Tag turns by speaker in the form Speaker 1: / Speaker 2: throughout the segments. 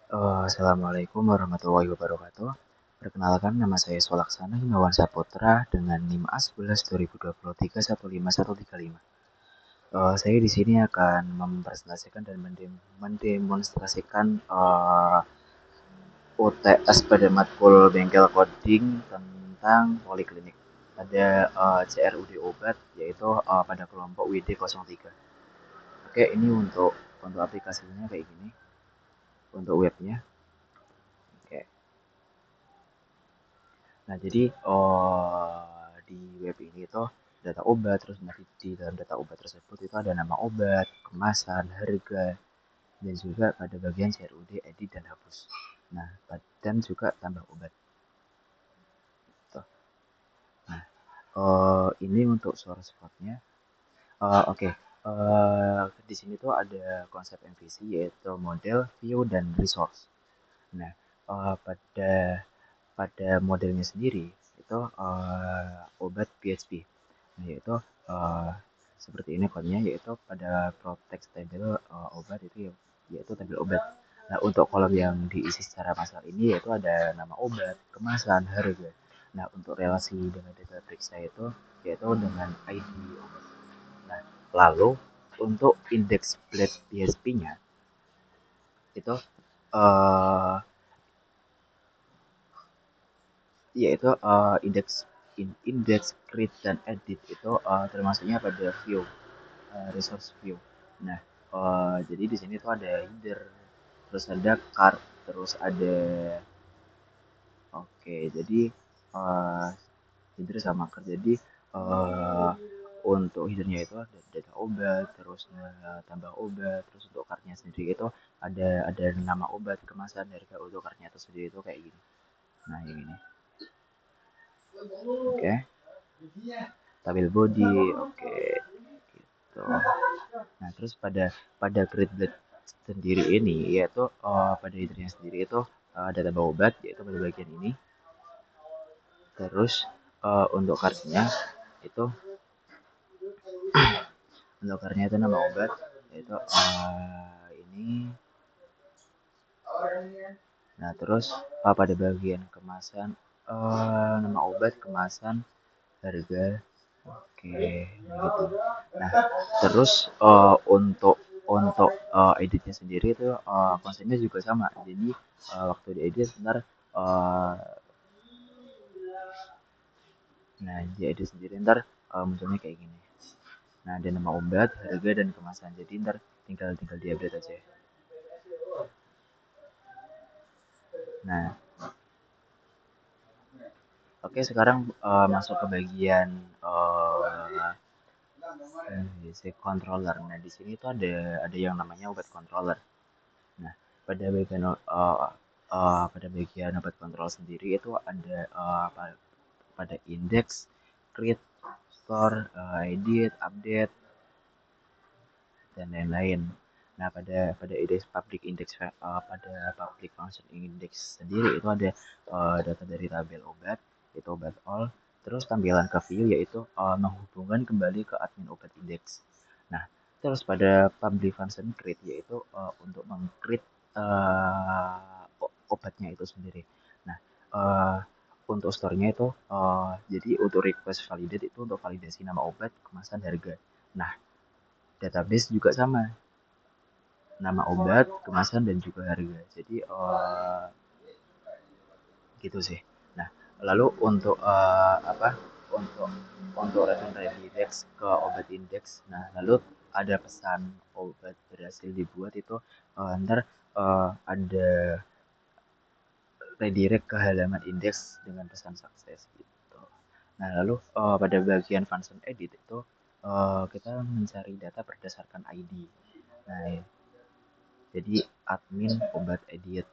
Speaker 1: Assalamualaikum warahmatullahi wabarakatuh. Perkenalkan, nama saya Swalaksana Himawan Saputra dengan NIM A11 2023 15135. Saya di sini akan mempresentasikan dan mendemonstrasikan UTS pada matkul bengkel coding tentang poliklinik. Ada CRUD obat, yaitu pada kelompok WD03. Oke, ini untuk aplikasinya kayak gini, untuk webnya. Oke. Nah, jadi di web ini itu data obat, terus nanti di dalam data obat tersebut itu ada nama obat, kemasan, harga, dan juga pada bagian CRUD, edit, dan hapus. Nah, dan juga tambah obat. Tuh. Nah, ini untuk source code-nya. Oke, di sini tuh ada konsep MVC yaitu model, view, dan resource. Nah, pada modelnya sendiri itu obat PHP. Nah, yaitu uh, seperti ini kodenya, yaitu pada protect table obat itu yaitu tabel obat. Nah, untuk kolom yang diisi secara massal ini yaitu ada nama obat, kemasan, harga. Nah, untuk relasi dengan data periksa itu yaitu dengan ID obat. Nah, lalu untuk indeks blade PHP-nya itu uh, yaitu indeks create dan edit itu termasuknya pada view, resource view. Nah, jadi di sini tuh ada header, terus ada card, terus ada jadi uh, header sama card. Jadi uh, untuk headernya itu ada data obat, terus tambah obat, terus untuk cardnya sendiri itu ada nama obat, kemasan, harga. Untuk cardnya itu sendiri itu kayak gini. Nah, yang ini. Oke. Tabel body, oke, gitu. Nah, terus pada grid blade sendiri ini yaitu pada headernya sendiri itu ada tambah obat yaitu pada bagian ini. Terus untuk cardnya itu itu nama obat yaitu ini. Nah, terus pada bagian kemasan nama obat, kemasan, harga. Oke, gitu. Nah, terus editnya sendiri itu konsepnya juga sama. Jadi waktu diedit ntar diedit sendiri ntar munculnya kayak gini. Nah, ada nama obat, harga, dan kemasan. Jadi ntar tinggal diupdate aja. Nah, oke, sekarang masuk ke bagian basic controller. Nah, di sini tuh ada yang namanya obat controller. Nah, pada bagian obat kontrol sendiri itu ada pada index, create, store, edit, update, dan lain-lain. Nah, pada index public index pada public function index sendiri itu ada data dari tabel obat, itu obat all, terus tampilan ke view yaitu menghubungkan kembali ke admin obat index. Nah, terus pada public function create yaitu untuk meng-create obatnya itu sendiri. Nah, untuk store-nya itu jadi untuk request validate itu untuk validasi nama obat, kemasan, harga. Nah, database juga sama, nama obat, kemasan, dan juga harga. Jadi gitu sih. Nah, lalu untuk untuk return index ke obat index. Nah, lalu ada pesan obat berhasil dibuat itu ntar ada redirect ke halaman indeks dengan pesan sukses gitu. Nah, lalu pada bagian function edit itu kita mencari data berdasarkan ID. Nah, jadi admin obat edit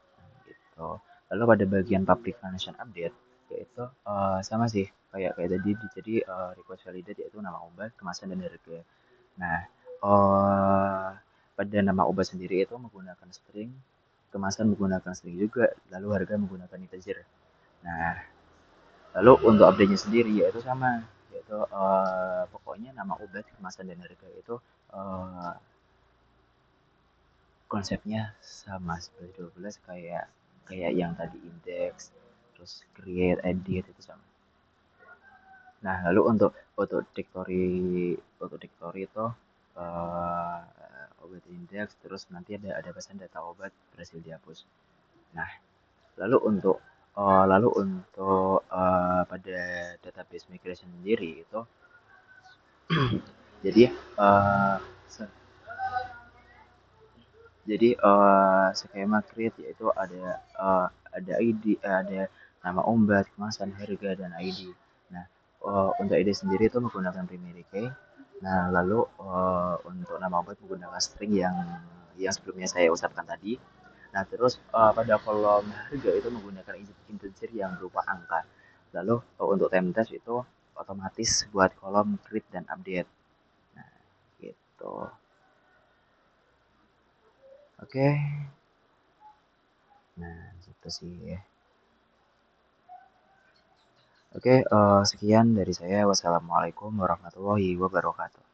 Speaker 1: gitu. Lalu pada bagian public function update yaitu sama sih kayak tadi, jadi request validate yaitu nama obat, kemasan, dan harga. Nah, pada nama obat sendiri itu menggunakan string, kemasan menggunakan string juga, lalu harga menggunakan integer. Nah, lalu untuk update-nya sendiri yaitu sama, yaitu pokoknya nama obat, kemasan, dan harga itu konsepnya sama seperti 12 kayak kayak yang tadi index, terus create, edit itu sama. Nah, lalu untuk dictory itu eh, obat index, terus nanti ada pesan data obat berhasil dihapus. Nah, lalu untuk pada database migration sendiri itu jadi eh, skema create yaitu ada ID, ada nama obat, kemasan, harga, dan ID. Nah, untuk ID sendiri itu menggunakan primary key. Nah, lalu untuk nama obat menggunakan string yang sebelumnya saya ucapkan tadi. Nah, terus pada kolom harga itu menggunakan integer yang berupa angka. Lalu untuk time test itu otomatis buat kolom create dan update. Nah, gitu. Oke. Nah, gitu sih ya. Oke, sekian dari saya. Wassalamualaikum warahmatullahi wabarakatuh.